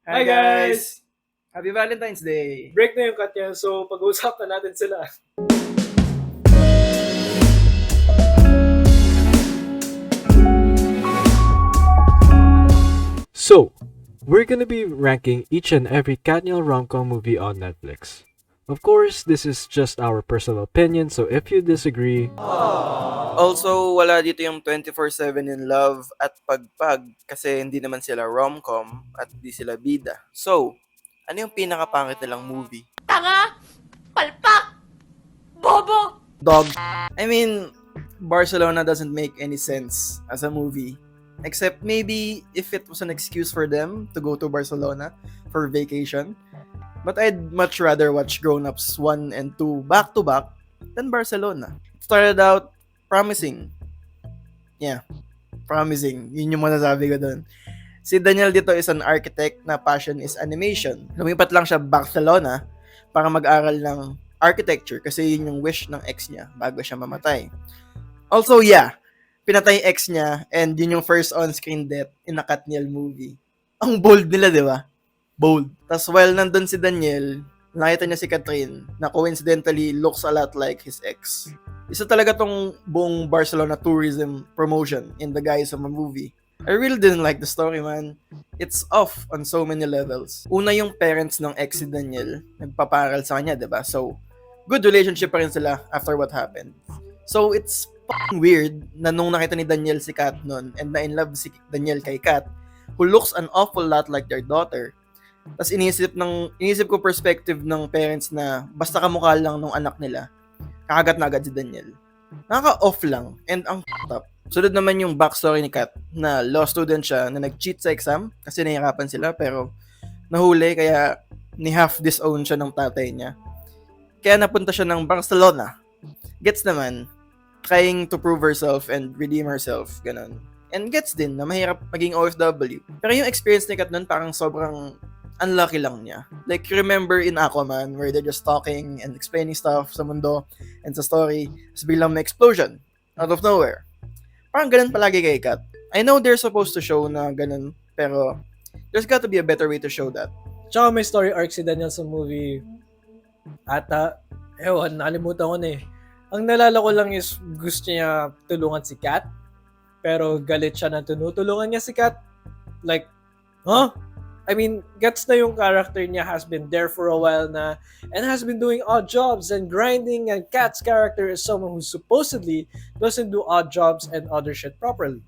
Hi guys! Happy Valentine's Day! Break na yung Katniel, so pag-uusapan natin sila. So, we're gonna be ranking each and every Katniel rom-com movie on Netflix. Of course, this is just our personal opinion, so if you disagree, Also, wala dito yung 24/7 in love at pagpag kasi hindi naman sila rom-com at hindi sila bida. So, ano yung pinakapangit nilang movie? Tanga! Palpak! Bobo! Dog. I mean, Barcelona doesn't make any sense as a movie. Except maybe if it was an excuse for them to go to Barcelona for vacation. But I'd much rather watch Grown Ups 1 and 2 back to back than Barcelona. It started out promising. Yeah, promising. Yun yung masasabi ko doon. Si Daniel dito is an architect na passion is animation. Lumipat lang siya Barcelona para mag-aral ng architecture kasi yun yung wish ng ex niya bago siya mamatay. Also, yeah, pinatay ex niya and yun yung first on-screen death in a Katniel movie. Ang bold nila, di ba? Bold. Tapos while nandun si Daniel, nakita niya si Catherine na coincidentally looks a lot like his ex. Isa talaga tong buong Barcelona tourism promotion in the guise of a movie. I really didn't like the story, man. It's off on so many levels. Una yung parents ng ex si Daniel, nagpaparal sa kanya, diba? So, good relationship pa rin sila after what happened. So, it's weird na nung nakita ni Daniel si Kat nun and na in love si Daniel kay Kat, who looks an awful lot like their daughter. Tapos inisip ko perspective ng parents na basta kamukha lang nung anak nila, kakagat na agad si Daniel. Nakaka-off lang and ang up. Sunod naman yung backstory ni Kat na law student siya na nag-cheat sa exam kasi nahihirapan sila pero nahuli kaya ni half disown siya ng tatay niya. Kaya napunta siya ng Barcelona. Gets naman, trying to prove herself and redeem herself, ganun. And gets din na mahirap maging OFW. Pero yung experience ni Kat nun parang sobrang unlucky lang niya. Like, remember in Aquaman where they're just talking and explaining stuff sa mundo and sa story, tapos biglang may explosion out of nowhere. Parang ganun palagi kay Kat. I know they're supposed to show na ganun, pero there's got to be a better way to show that. Tsaka may story arc si Daniel sa movie. Ata, nakalimutan ko na eh. Ang nalala ko lang is gusto niya tulungan si Kat, pero galit siya na tinutulungan niya si Kat. Like, huh? I mean, gets na yung character niya has been there for a while na and has been doing odd jobs and grinding, and Kat's character is someone who supposedly doesn't do odd jobs and other shit properly.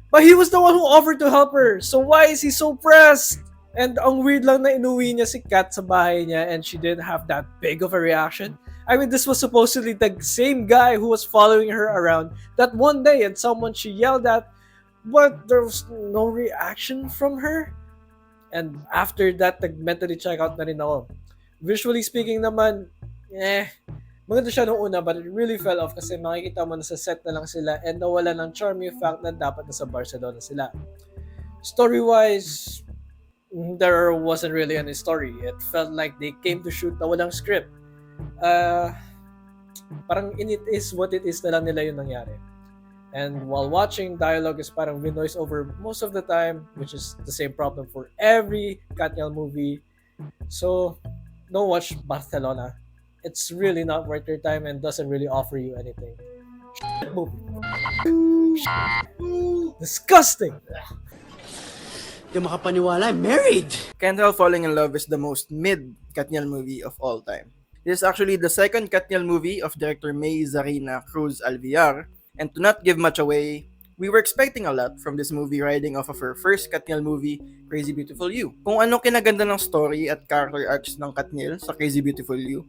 But he was the one who offered to help her, so why is he so pressed? And ang weird lang na inuwi niya si Kat sa bahay niya and she didn't have that big of a reaction. I mean, this was supposedly the same guy who was following her around that one day and someone she yelled at, but there was no reaction from her. And after that, nag-mentally check out na rin ako. Visually speaking naman, maganda siya nung una, but it really fell off kasi makikita mo na sa set na lang sila and nawala ng charm yung fact na dapat nasa Barcelona sila. Story-wise, there wasn't really any story. It felt like they came to shoot na walang script. Parang in it is what it is na lang nila yung nangyari. And while watching, dialogue is parang winoise over most of the time, which is the same problem for every Katniel movie. So, don't watch Barcelona. It's really not worth your time and doesn't really offer you anything. Movie. Disgusting! Di makapaniwala, I'm married! Can't Help Falling in Love is the most mid Katniel movie of all time. This is actually the second Katniel movie of director May Zarina Cruz Alvillar. And to not give much away, we were expecting a lot from this movie riding off of her first Katniel movie, Crazy Beautiful You. Kung ano kinaganda ng story at character arcs ng Katniel sa Crazy Beautiful You,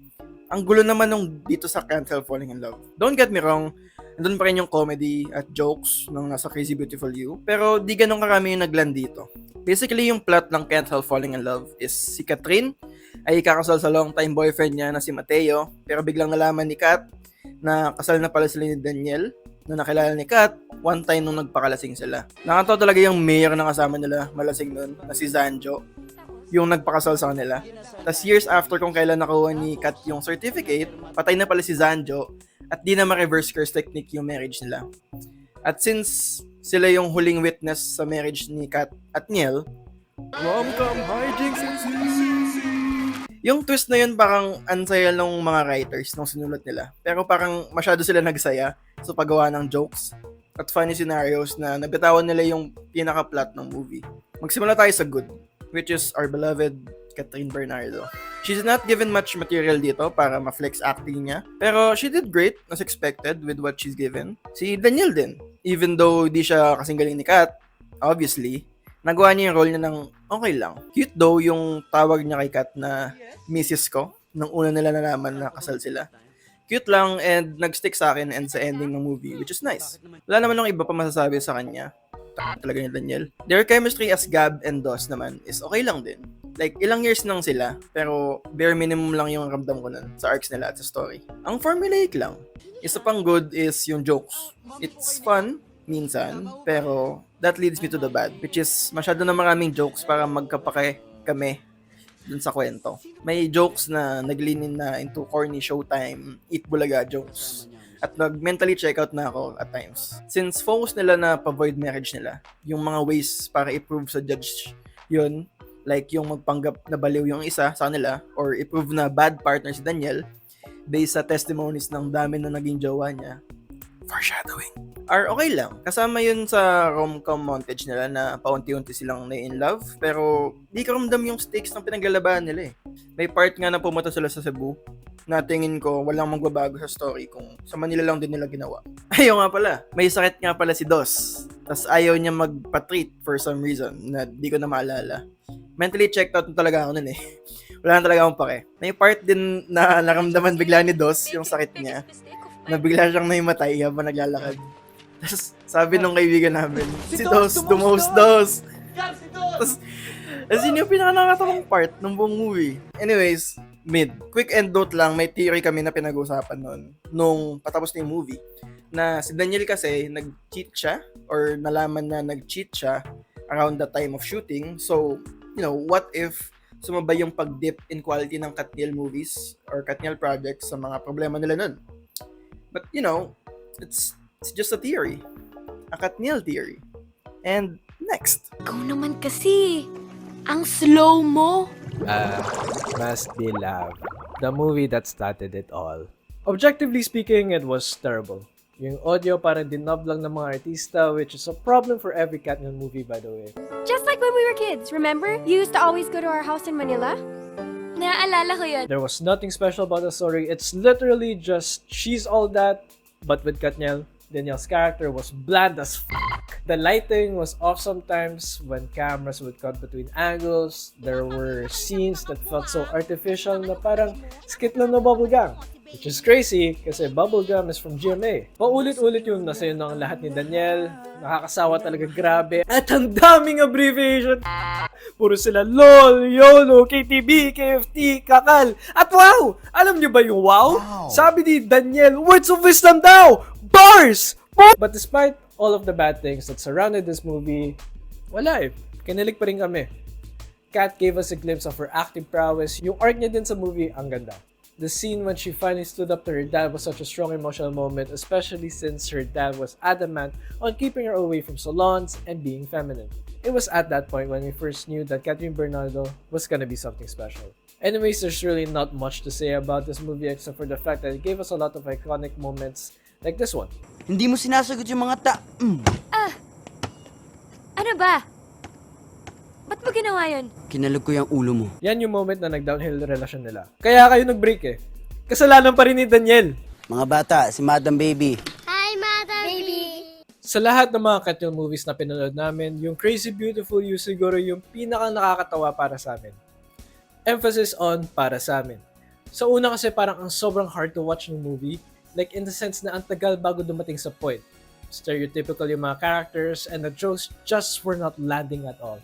ang gulo naman nung dito sa Can't Help Falling in Love. Don't get me wrong, nandun pa rin yung comedy at jokes nung nasa Crazy Beautiful You, pero di ganun karami yung nagland dito. Basically, yung plot ng Can't Help Falling in Love is si Catherine ay kakasal sa long-time boyfriend niya na si Mateo, pero biglang nalaman ni Kat na kasal na pala sila ni Daniel, na nakilala ni Kat, one time nung nagpakalasing sila. Nakatawa talaga yung mayor na kasama nila, malasing nun, na si Zanjo, yung nagpakasal sa kanila. Tapos years after kung kailan nakuha ni Kat yung certificate, patay na pala si Zanjo, at di na ma-reverse curse technique yung marriage nila. At since sila yung huling witness sa marriage ni Kat at Niel, Rom-com hijinks ensued. Yung twist na yun parang ansaya ng mga writers nung sinulat nila. Pero parang masyado sila nagsaya sa paggawa ng jokes at funny scenarios na nabitawan nila yung pinaka-plot ng movie. Magsimula tayo sa good, which is our beloved Catherine Bernardo. She's not given much material dito para ma-flex acting niya, pero she did great as expected with what she's given. Si Daniel din, even though di siya kasing galing ni Kat, obviously, nagawa niya yung role niya ng okay lang. Cute though yung tawag niya kay Kat na Mrs. ko, nung una nila nalaman na kasal sila. Cute lang and nag-stick sa akin and sa ending ng movie, which is nice. Wala naman ng iba pa masasabi sa kanya. Talaga ni Daniel. Their chemistry as Gab and Dos naman is okay lang din. Like, ilang years nang sila, pero bare minimum lang yung ramdam ko nun sa arcs nila at sa story. Ang formulaic lang. Isa pang good is yung jokes. It's fun, minsan, pero that leads me to the bad, which is masyado na maraming jokes para magkapake kami dun sa kwento. May jokes na naglinin na into corny Showtime, Eat Bulaga jokes. At nag-mentally check out na ako at times. Since focus nila na pa-void marriage nila, yung mga ways para i-prove sa judge yun, like yung magpanggap na baliw yung isa sa kanila, or i-prove na bad partner si Daniel, based sa testimonies ng dami na naging jowa niya, foreshadowing, are okay lang. Kasama yun sa rom-com montage nila na paunti-unti silang na-in love, pero di ka ramdam yung stakes ng pinaglalabanan nila eh. May part nga na pumunta sila sa Cebu, na tingin ko walang magbabago sa story kung sa Manila lang din nila ginawa. Ayaw nga pala, may sakit nga pala si Dos, tas ayaw niya magpa-treat for some reason na di ko na maalala. Mentally checked out na talaga ako nun eh. Wala na talaga akong pake. May part din na naramdaman bigla ni Dos yung sakit niya, na bigla siyang naimatay habang naglalakad. Tapos sabi nung kaibigan namin, si Dos, dumos Dos. Tapos, yun yung pinaka-nakatawang part ng buong movie. Anyways, mid. Quick end note lang, may theory kami na pinag-usapan nun nung patapos na yung movie. Na si Daniel kasi nag-cheat siya or nalaman na nag-cheat siya around the time of shooting. So, you know, what if sumabay yung pag-dip in quality ng Katniel movies or Katniel projects sa mga problema nila nun? But, you know, it's just a theory. A Katniel theory. And next. Ikaw naman kasi. Ang slow mo. Must Be Love. The movie that started it all. Objectively speaking, it was terrible. Yung audio parang dinub lang ng mga artista, which is a problem for every Katniel movie, by the way. Just like when we were kids, remember? You used to always go to our house in Manila? Naaalala ko yun. There was nothing special about the story. It's literally just she's all that, but with Katniel, Daniel's character was bland as fuck. The lighting was off sometimes when cameras would cut between angles. There were scenes that felt so artificial na parang skit lang na bubblegum. Which is crazy kasi bubblegum is from GMA. Paulit-ulit yung nasa yun ng lahat ni Daniel. Nakakasawa talaga, grabe. At ang daming abbreviation. Puro sila LOL, YOLO, KTB, KFT, Kakal. At wow! Alam niyo ba yung wow? Sabi ni Daniel, words of wisdom daw! Bars! But despite all of the bad things that surrounded this movie, wala eh. Kinilig pa rin kami. Kat gave us a glimpse of her acting prowess. Yung art niya din sa movie, ang ganda. The scene when she finally stood up to her dad was such a strong emotional moment, especially since her dad was adamant on keeping her away from salons and being feminine. It was at that point when we first knew that Catherine Bernardo was gonna be something special. Anyways, there's really not much to say about this movie except for the fact that it gave us a lot of iconic moments like this one. Hindi mo sinasagot yung mga Ano ba? Ba't mo ginawa yun? Kinalog ko yung ulo mo. Yan yung moment na nag-downhill yung relasyon nila. Kaya kayo nag-break eh. Kasalanan pa rin ni Daniel. Mga bata, si Madam Baby. Hi, Mother Baby! Sa lahat ng mga Katniel movies na pinanood namin, yung Crazy Beautiful You siguro yung pinakang nakakatawa para sa amin. Emphasis on para sa amin. Sa una kasi parang ang sobrang hard to watch ng movie, like in the sense na ang tagal bago dumating sa point. Stereotypical yung mga characters and the jokes just were not landing at all.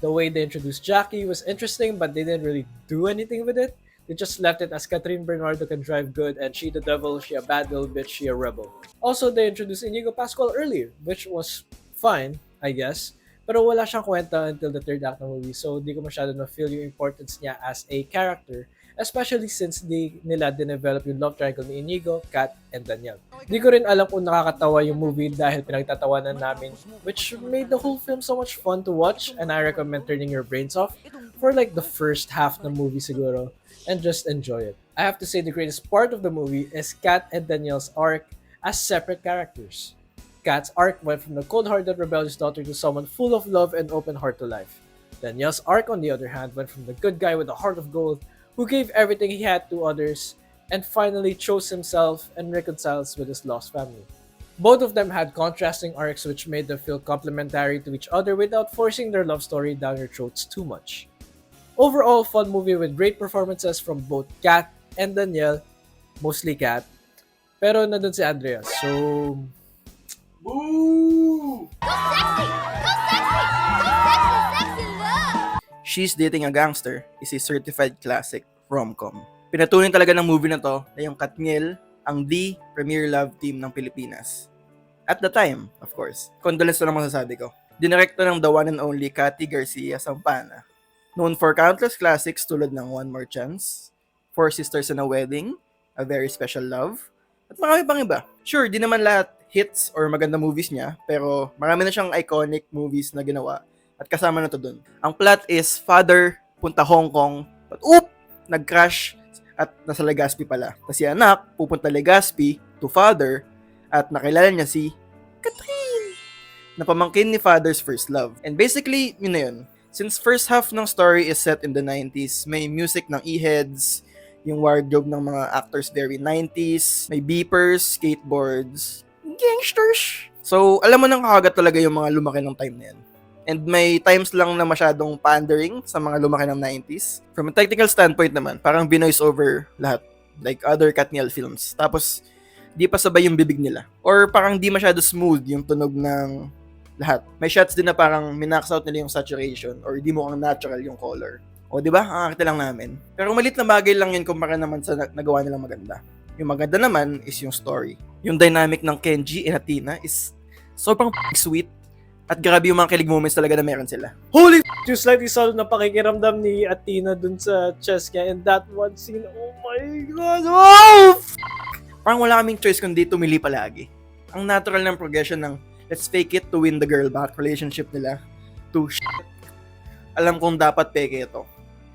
The way they introduced Jackie was interesting, but they didn't really do anything with it. They just left it as Catherine Bernardo can drive good and she the devil, she a bad little bitch, she a rebel. Also, they introduced Inigo Pascual earlier, which was fine, I guess. Pero wala siyang kwenta until the third act ng movie, so di ko masyado na-feel yung importance niya as a character, especially since nila dinevelop yung love triangle ni Inigo, Kat, and Daniel. Di ko rin alam kung nakakatawa yung movie dahil pinagtatawanan namin, which made the whole film so much fun to watch, and I recommend turning your brains off for like the first half ng movie siguro, and just enjoy it. I have to say the greatest part of the movie is Kat and Daniel's arc as separate characters. Kat's arc went from the cold-hearted rebellious daughter to someone full of love and open heart to life. Daniel's arc, on the other hand, went from the good guy with a heart of gold who gave everything he had to others and finally chose himself and reconciles with his lost family. Both of them had contrasting arcs which made them feel complementary to each other without forcing their love story down your throats too much. Overall, fun movie with great performances from both Kat and Daniel, mostly Kat, pero nandun si Andrea, so... Boo! She's Dating a Gangster is a certified classic rom-com. Pinatuloy talaga ng movie na to na yung Katniel ang the premier love team ng Pilipinas. At the time, of course. Condolence na lang masasabi ko. Direkto ng the one and only Cathy Garcia Sampana. Known for countless classics tulad ng One More Chance, Four Sisters and a Wedding, A Very Special Love, at marami pang iba. Sure, di naman lahat hits or maganda movies niya, pero marami na siyang iconic movies na ginawa at kasama na to dun. Ang plot is father punta Hong Kong, but nag-crash at nasa Legazpi pala. Tapos si anak pupunta Legazpi to father at nakilala niya si Catherine, na pamangkin ni father's first love. And basically, yun na yun. Since first half ng story is set in the 90s, may music ng E-Heads, yung wardrobe ng mga actors very 90s, may beepers, skateboards, gangsters. So, alam mo nang kakagat talaga yung mga lumaki ng time na yan. And may times lang na masyadong pandering sa mga lumaki ng 90s. From a technical standpoint naman, parang binoise over lahat. Like other Katniel films. Tapos, di pa sabay yung bibig nila. Or parang di masyado smooth yung tunog ng lahat. May shots din na parang minax out nila yung saturation or di mo ang natural yung color. O di ba? Ang arte lang namin. Pero malit na bagay lang yun kumpara naman sa nagawa nilang maganda. Yung maganda naman is yung story. Yung dynamic ng Kenji and Athena is sobrang sweet at grabe yung mga kilig moments talaga na meron sila. Holy f***! Yung slightly solid na pakikiramdam ni Athena dun sa chess niya and that one scene, oh my god! Oh! Parang wala kaming choice kundi tumili palagi. Ang natural ng progression ng let's fake it to win the girl back relationship nila to alam kong dapat peke ito.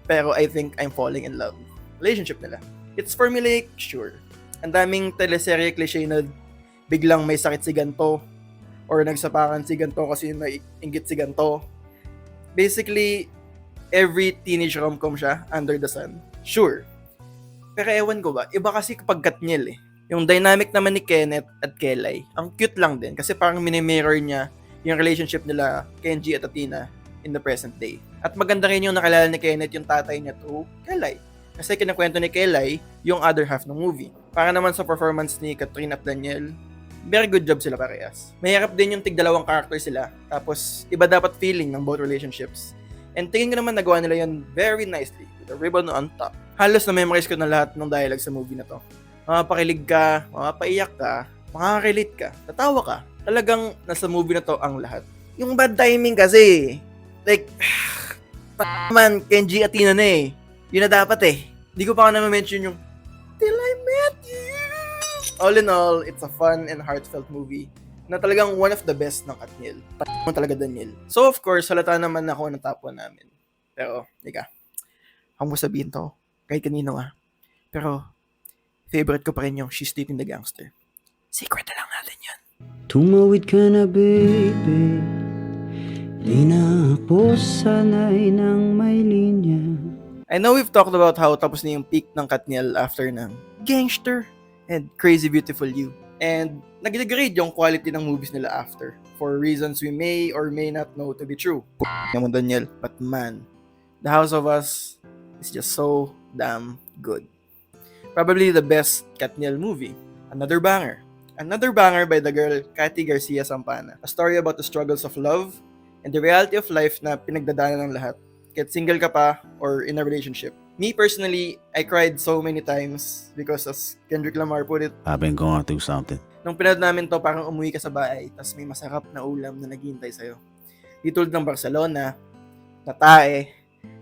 Pero I think I'm falling in love. Relationship nila. It's formulaic, sure. Ang daming teleserye cliche na biglang may sakit si ganto or nagsapakan si ganto kasi naiinggit si ganto. Basically, every teenage rom-com siya under the sun. Sure. Pero ewan ko ba, iba kasi kapag Katniel eh. Yung dynamic naman ni Kenneth at Kelly, ang cute lang din kasi parang mini-mirror niya yung relationship nila Kenji at Athena in the present day. At maganda rin yung nakalala ni Kenneth yung tatay niya to Kelly. Kasi kinakwento ni Kelly yung other half ng movie. Para naman sa performance ni Catherine at Daniel, very good job sila parehas. Mahirap din yung tig-dalawang character sila. Tapos, iba dapat feeling ng both relationships. And tingin ko naman nagawa nila yun very nicely with a ribbon on top. Halos na-memorize ko na lahat ng dialogue sa movie na to. Mapapakilig ka, mapapaiyak ka, makaka-relate ka, tatawa ka. Talagang nasa movie na to ang lahat. Yung bad timing kasi, like, man, Kenji at Tina na eh. Yun na dapat eh. Hindi ko pa na-mention yung Till I Met You. All in all, it's a fun and heartfelt movie na talagang one of the best ng Katniel. Mo talaga Daniel. So of course, halata naman ako ng top 1 namin. Pero, ika, ako mo sabihin to, kahit kanino nga. Pero, favorite ko pa rin yung She's Dating the Gangster. Secret na lang natin yun. Tumawid ka na, baby. Di na ako sanay ng may linya. I know we've talked about how tapos na yung peak ng Katniel after ng Gangster and Crazy Beautiful You. And nag-degrade yung quality ng movies nila after for reasons we may or may not know to be true. Naman Daniel. But man, The House of Us is just so damn good. Probably the best Katniel movie. Another banger. Another banger by the girl Cathy Garcia Sampana. A story about the struggles of love and the reality of life na pinagdadaanan ng lahat. Kahit single ka pa or in a relationship. Me personally, I cried so many times because as Kendrick Lamar put it, I've been going through something. nung pinanood namin to, parang umuwi ka sa bahay tapos may masarap na ulam na naghihintay sa'yo. Di tulad ng Barcelona, na tae,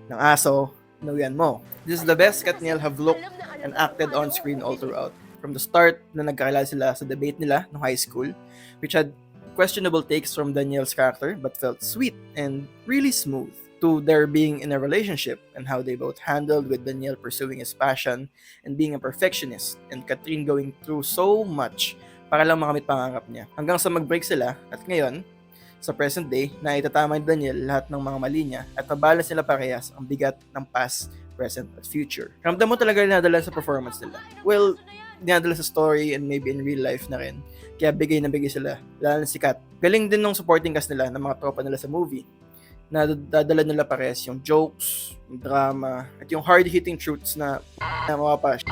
ng aso, inuwian mo. This is the best Katniel have looked and acted on screen all throughout. From the start na nagkakilala sila sa debate nila no high school, which had questionable takes from Danielle's character but felt sweet and really smooth, to their being in a relationship and how they both handled with Danielle pursuing his passion and being a perfectionist and Catherine going through so much para lang makamit pangarap niya. Hanggang sa mag-break sila at ngayon, sa present day, na itatama ni Danielle lahat ng mga mali niya at mabalance nila parehas ang bigat ng past, present, at future. Ramdam mo talaga dinadala sa performance nila. Well, dinadala sa story and maybe in real life na rin. Kaya bigay na bigay sila, lalo na si Kat. Galing din ng supporting cast nila ng mga tropa nila sa movie. Na dadala nila parehas yung jokes, yung drama, at yung hard-hitting truths na mapapash.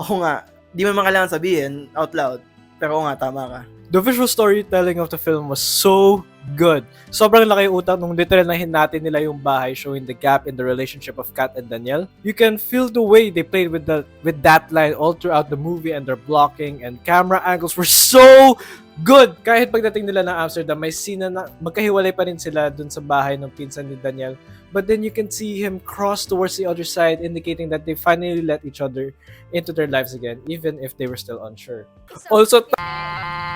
Oo nga, di mo kailangan sabihin out loud, pero oo nga, tama ka. The visual storytelling of the film was so good. Sobrang laki utak nung literal na hinati nila yung bahay, showing the gap in the relationship of Kat and Danielle. You can feel the way they played with that line all throughout the movie, and their blocking and camera angles were so good. Kahit pagdating nila ng Amsterdam, may scene na magkahiwalay pa rin sila dun sa bahay ng pinsan ni Danielle. But then you can see him cross towards the other side, indicating that they finally let each other into their lives again, even if they were still unsure. Also,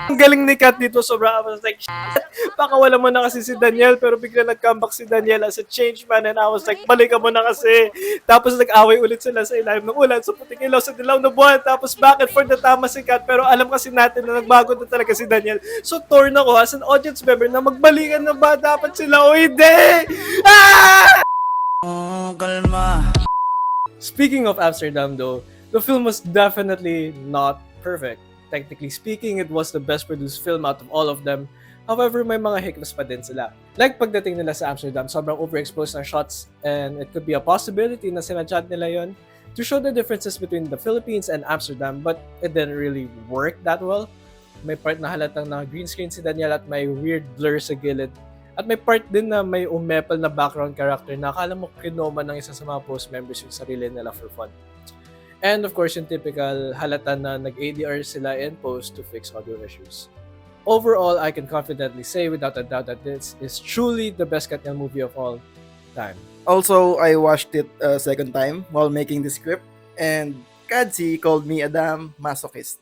ang galing ni Kat dito, sobra. I was like, shit, pakawala mo na kasi si Danielle, pero bigla nag-comeback si Danielle as a change man, and I was like, balikan mo na kasi. Tapos nag-away ulit sila sa ilalim ng ulan, sa puting ilaw, sa dilaw na buwan, tapos back and forth na tama si Kat, pero alam kasi natin na nagbago na talaga si Danielle. So torn ako as an audience member na magbalikan na ba dapat sila o hindi? Ah! Speaking of Amsterdam though, the film was definitely not perfect. Technically speaking, it was the best produced film out of all of them. However, may mga hiccups pa din sila. Like pagdating nila sa Amsterdam, sobrang overexposed na shots, and it could be a possibility na sinadjad nila yon to show the differences between the Philippines and Amsterdam, but it didn't really work that well. May part na halatang na green screen si Danielle at may weird blur sa gilid. At may part din na may umepal na background character na akala mo kinoma ng isa sa mga post members yung sarili nila for fun. And of course, yung typical halata na nag-ADR sila in post to fix audio issues. Overall, I can confidently say without a doubt that this is truly the best Katniel movie of all time. Also, I watched it a second time while making the script, and Kadzi called me a damn masochist.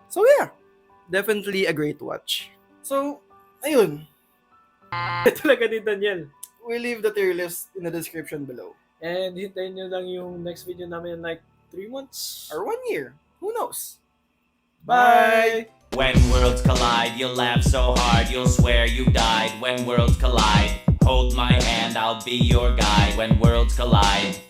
So yeah, definitely a great watch. So, ayun. Talaga ni Danielle. We'll leave the tier list in the description below. And hintayin nyo lang yung next video namin in like 3 months. Or 1 year. Who knows? Bye! When worlds collide, you'll laugh so hard, you'll swear you died. When worlds collide, hold my hand, I'll be your guide. When worlds collide.